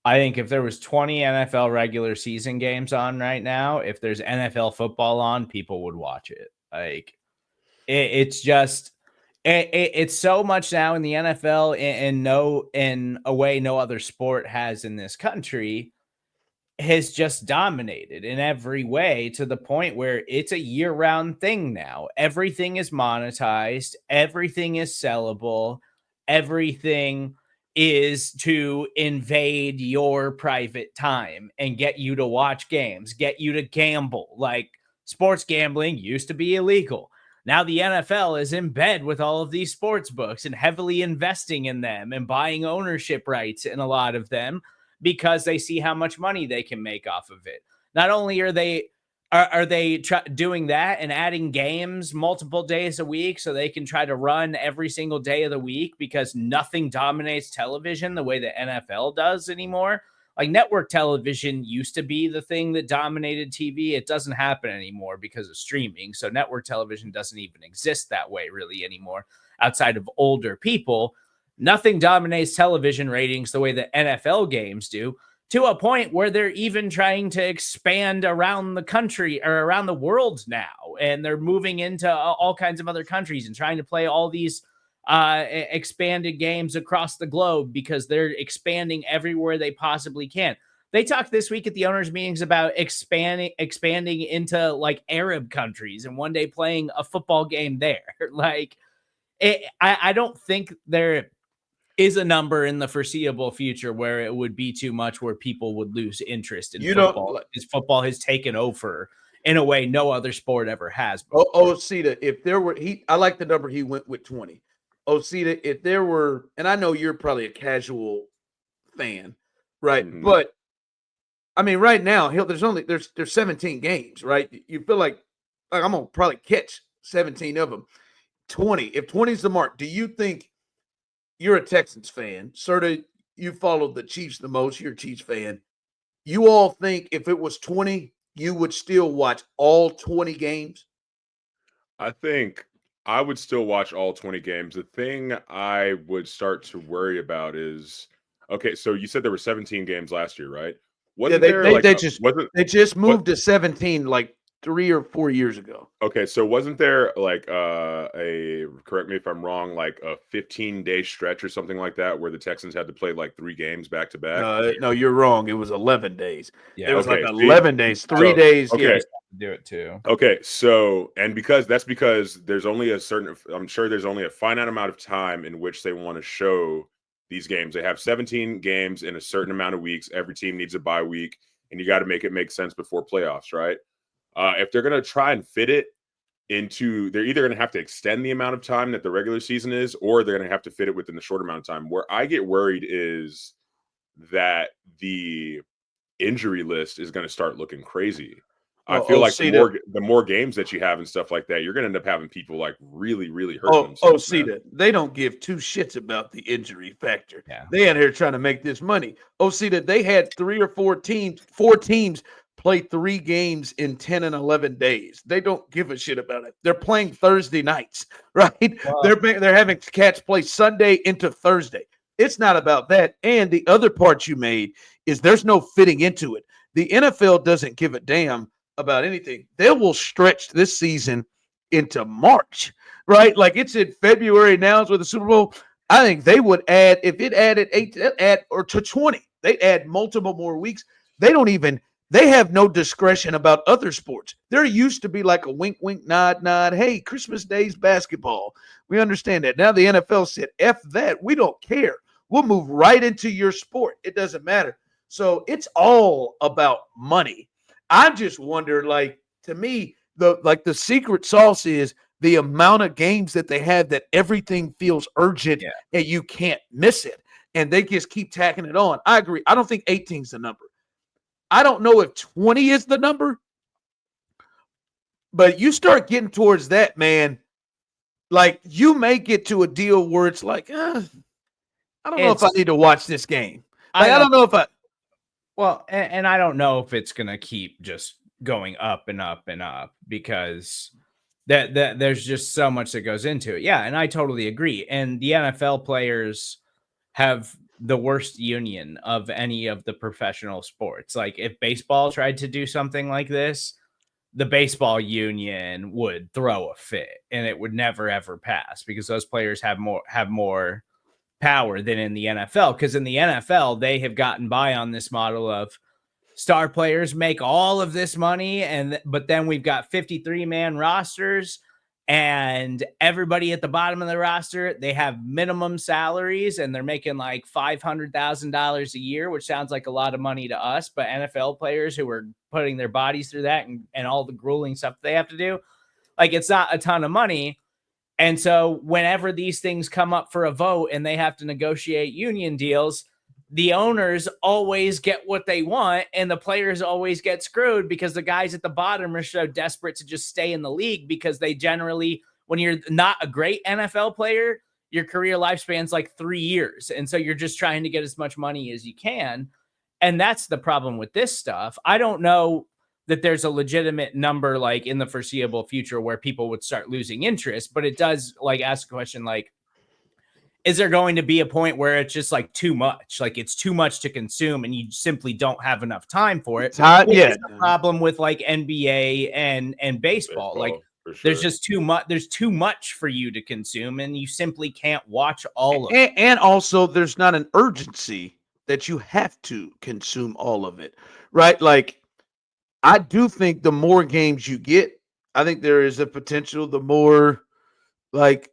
I think if there was 20 NFL regular season games on right now, if there's NFL football on, people would watch it. Like it's just it's so much now in the NFL in a way no other sport has in this country, has just dominated in every way to the point where it's a year-round thing now. Everything is monetized, everything is sellable, everything is to invade your private time and get you to watch games, get you to gamble. Like sports gambling used to be illegal. Now the NFL is in bed with all of these sports books and heavily investing in them and buying ownership rights in a lot of them, because they see how much money they can make off of it. Not only are they doing that and adding games multiple days a week so they can try to run every single day of the week, because nothing dominates television the way the NFL does anymore. Like network television used to be the thing that dominated TV. It doesn't happen anymore because of streaming. So network television doesn't even exist that way really anymore outside of older people. Nothing dominates television ratings the way the NFL games do, to a point where they're even trying to expand around the country or around the world now. And they're moving into all kinds of other countries and trying to play all these expanded games across the globe, because they're expanding everywhere they possibly can. They talked this week at the owners' meetings about expanding into like Arab countries and one day playing a football game there. Like, I don't think there is a number in the foreseeable future where it would be too much, where people would lose interest in football. Football has taken over in a way no other sport ever has before. Osita, if there were, I like the number he went with 20. Osita, if there were, and I know you're probably a casual fan, right? Mm-hmm. But I mean, right now, there's 17 games, right? You feel like I'm gonna probably catch 17 of them. 20. If 20 is the mark, do you think, you're a Texans fan, Serda, you follow the Chiefs the most, you're a Chiefs fan, you all think if it was 20, you would still watch all 20 games? I think I would still watch all 20 games. The thing I would start to worry about is, okay, so you said there were 17 games last year, right? They just moved to 17 like 3 or 4 years ago. Okay, so wasn't there like correct me if I'm wrong, like a 15-day stretch or something like that where the Texans had to play like 3 games back to back? No, you're wrong. It was 11 days. Yeah, it was like 11 days, 3 days. Okay, yeah. Do it too. Okay, so because there's only I'm sure there's only a finite amount of time in which they want to show these games. They have 17 games in a certain amount of weeks. Every team needs a bye week, and you got to make it make sense before playoffs, right? If they're going to try and fit it into, they're either going to have to extend the amount of time that the regular season is, or they're going to have to fit it within the short amount of time. Where I get worried is that the injury list is going to start looking crazy. I feel like the more games that you have and stuff like that, you're going to end up having people like really, really hurt themselves. They don't give 2 shits about the injury factor. Yeah. They out here trying to make this money. They had 3 or 4 teams play 3 games in 10 and 11 days. They don't give a shit about it. They're playing Thursday nights, right? Wow. They're having cats play Sunday into Thursday. It's not about that. And the other part you made is there's no fitting into it. The NFL doesn't give a damn about anything. They will stretch this season into March, right? Like it's in February now with the Super Bowl. I think they would add, if it added 8 to 20, they add multiple more weeks. They have no discretion about other sports. There used to be like a wink, wink, nod, nod. Hey, Christmas Day's basketball. We understand that. Now the NFL said, F that. We don't care. We'll move right into your sport. It doesn't matter. So it's all about money. I just wonder, like, to me, the secret sauce is the amount of games that they have that everything feels urgent and you can't miss it. And they just keep tacking it on. I agree. I don't think 18 is the number. I don't know if 20 is the number, but you start getting towards that, man. Like, you may get to a deal where it's like, I don't know if I need to watch this game. Like, I don't know if I. Well, and I don't know if it's going to keep just going up and up and up, because That there's just so much that goes into it. Yeah, and I totally agree. And the NFL players have the worst union of any of the professional sports. Like if baseball tried to do something like this, the baseball union would throw a fit and it would never ever pass because those players have more power than in the NFL. Because in the NFL, they have gotten by on this model of star players make all of this money, but then we've got 53-man rosters, and everybody at the bottom of the roster, they have minimum salaries, and they're making like $500,000 a year, which sounds like a lot of money to us. But NFL players who are putting their bodies through that and all the grueling stuff they have to do, like it's not a ton of money. And so whenever these things come up for a vote and they have to negotiate union deals, the owners always get what they want and the players always get screwed because the guys at the bottom are so desperate to just stay in the league because they generally, when you're not a great NFL player, your career lifespan's like 3 years. And so you're just trying to get as much money as you can. And that's the problem with this stuff. I don't know that there's a legitimate number like in the foreseeable future where people would start losing interest, but it does like ask a question like, is there going to be a point where it's just like too much? Like it's too much to consume and you simply don't have enough time for it. Yeah. It's a problem with like NBA and baseball. Like sure. There's just too much. There's too much for you to consume and you simply can't watch all of it. And also there's not an urgency that you have to consume all of it, right? Like I do think the more games you get, I think there is a potential the more like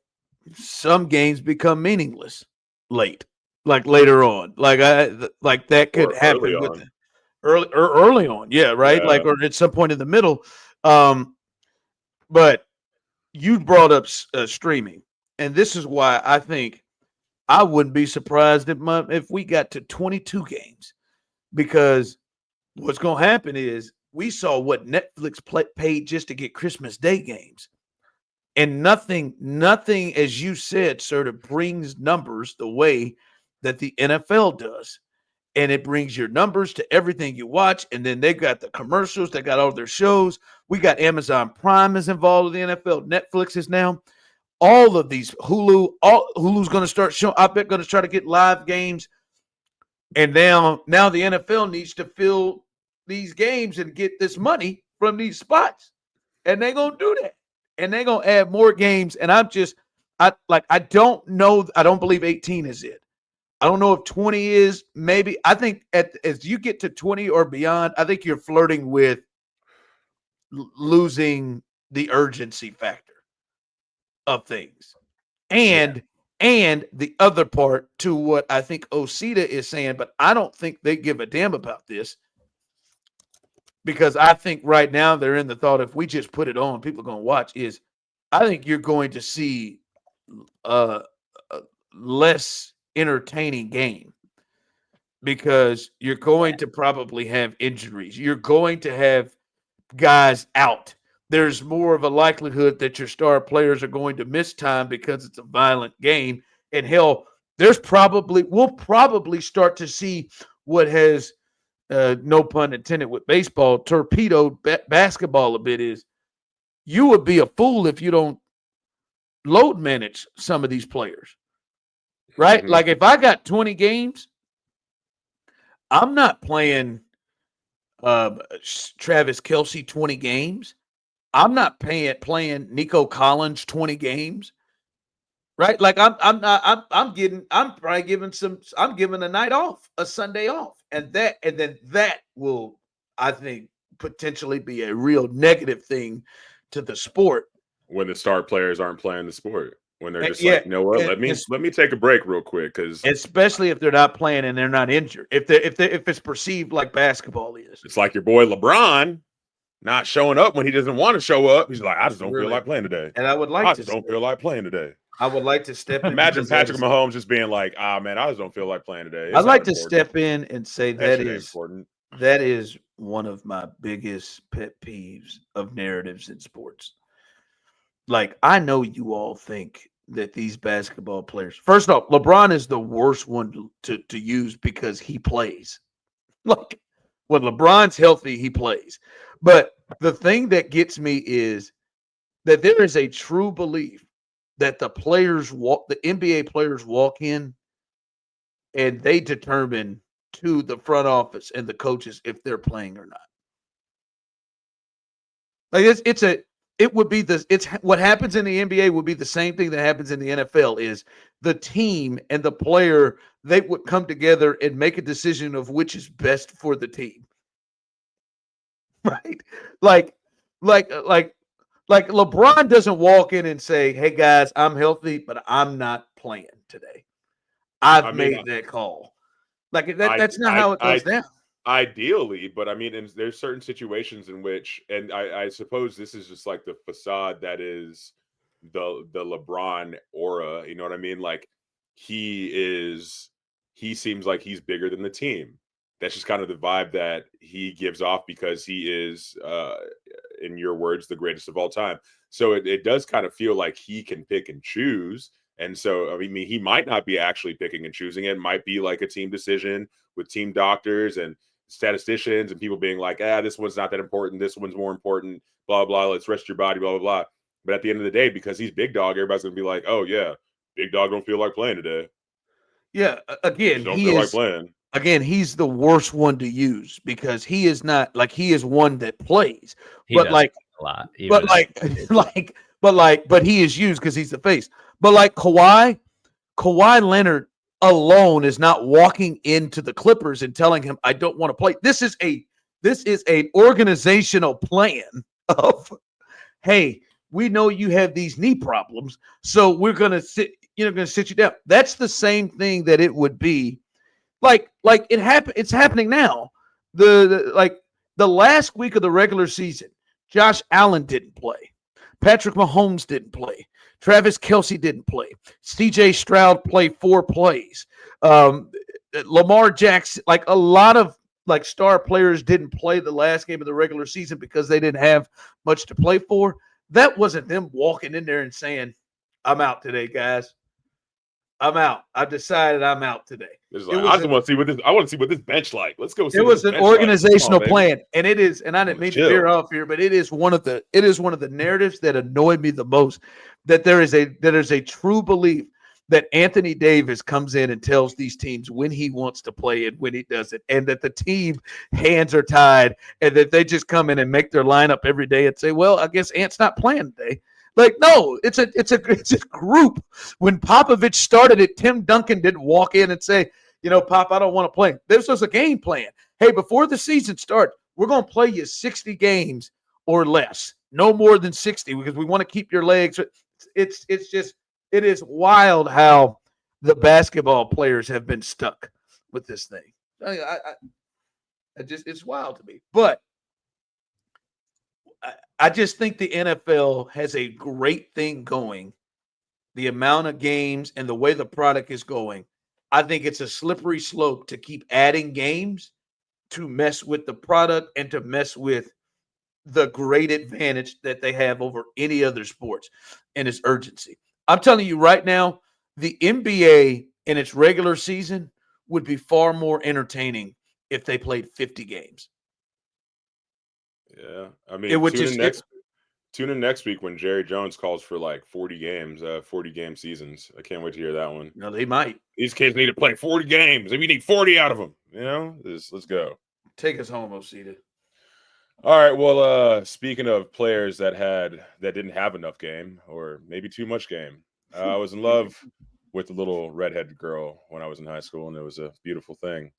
some games become meaningless later on. Like that could happen with early on. Yeah, right. Yeah. Like or at some point in the middle. But you brought up streaming, and this is why I think I wouldn't be surprised if we got to 22 games, because what's going to happen is we saw what Netflix paid just to get Christmas Day games. And nothing, as you said, sort of brings numbers the way that the NFL does. And it brings your numbers to everything you watch. And then they got the commercials. They got all their shows. We got Amazon Prime is involved in the NFL. Netflix is now. All of these, Hulu's going to start showing. I bet going to try to get live games. And now the NFL needs to fill these games and get this money from these spots. And they're going to do that. And they're going to add more games. And I don't know. I don't believe 18 is it. I don't know if 20 is. Maybe. I think as you get to 20 or beyond, I think you're flirting with losing the urgency factor of things. And the other part to what I think Osita is saying, but I don't think they give a damn about this. Because I think right now they're in the thought if we just put it on, people are going to watch. I think you're going to see a less entertaining game because you're going to probably have injuries. You're going to have guys out. There's more of a likelihood that your star players are going to miss time because it's a violent game. And hell, we'll probably start to see what has no pun intended with baseball, torpedoed basketball a bit is you would be a fool if you don't load manage some of these players, right? Mm-hmm. Like if I got 20 games, I'm not playing Travis Kelce 20 games. I'm not playing Nico Collins 20 games, right? Like I'm giving a night off, a Sunday off. And then that will, I think, potentially be a real negative thing to the sport when the star players aren't playing the sport. When they're just like, you know what? Let me take a break real quick, because especially if they're not playing and they're not injured. If it's perceived like basketball is, it's like your boy LeBron not showing up when he doesn't want to show up. He's like, I just don't feel like playing today, and I just don't feel like playing today. I would like to step in. Imagine Patrick Mahomes just being like, man, I just don't feel like playing today. I'd like to step in and say that is one of my biggest pet peeves of narratives in sports. Like, I know you all think that these basketball players, first off, LeBron is the worst one to use because he plays. Like, when LeBron's healthy, he plays. But the thing that gets me is that there is a true belief that the NBA players walk in and they determine to the front office and the coaches if they're playing or not. Like it's what happens in the NBA would be the same thing that happens in the NFL. Is the team and the player, they would come together and make a decision of which is best for the team. Right? Like LeBron doesn't walk in and say, "Hey guys, I'm healthy, but I'm not playing today. I've made that call." Like that's not how it goes down. Ideally, but I mean, there's certain situations in which, and I suppose this is just like the facade that is the LeBron aura. You know what I mean? Like he seems like he's bigger than the team. That's just kind of the vibe that he gives off because he is, in your words, the greatest of all time. So it does kind of feel like he can pick and choose. And so, I mean, he might not be actually picking and choosing. It might be like a team decision with team doctors and statisticians and people being like, this one's not that important. This one's more important, blah, blah. Let's rest your body, blah, blah, blah. But at the end of the day, because he's big dog, everybody's going to be like, oh, yeah, big dog don't feel like playing today. Yeah, again, Again, he's the worst one to use because he is not like he is one that plays, but he is used because he's the face. But like Kawhi Leonard alone is not walking into the Clippers and telling him, "I don't want to play." This is an organizational plan of, hey, we know you have these knee problems, so we're gonna sit you down. That's the same thing that it would be. Like it's happening now. The last week of the regular season, Josh Allen didn't play. Patrick Mahomes didn't play. Travis Kelce didn't play. CJ Stroud played 4 plays. Lamar Jackson, like a lot of like star players didn't play the last game of the regular season because they didn't have much to play for. That wasn't them walking in there and saying, "I'm out today, guys. I'm out. I've decided I'm out today." I just want to see what this bench like. Let's go. It was an organizational plan, and it is. And I didn't mean to veer off here, but it is one of the narratives that annoy me the most. That there is a true belief that Anthony Davis comes in and tells these teams when he wants to play and when he doesn't, and that the team hands are tied, and that they just come in and make their lineup every day and say, "Well, I guess Ant's not playing today." Like, no, it's a group. When Popovich started it, Tim Duncan didn't walk in and say, "Pop, I don't want to play." This was a game plan. Hey, before the season starts, we're going to play you 60 games or less, no more than 60, because we want to keep your legs. It is wild how the basketball players have been stuck with this thing. It's wild to me, but I just think the NFL has a great thing going. The amount of games and the way the product is going, I think it's a slippery slope to keep adding games to mess with the product and to mess with the great advantage that they have over any other sports, and its urgency. I'm telling you right now, the NBA in its regular season would be far more entertaining if they played 50 games. Yeah, I mean, tune in next week when Jerry Jones calls for like 40 games, 40 game seasons. I can't wait to hear that one. No, they might. These kids need to play 40 games. We need 40 out of them. Let's go. Take us home, Osita. All right. Well, speaking of players that didn't have enough game or maybe too much game, I was in love with a little redheaded girl when I was in high school, and it was a beautiful thing.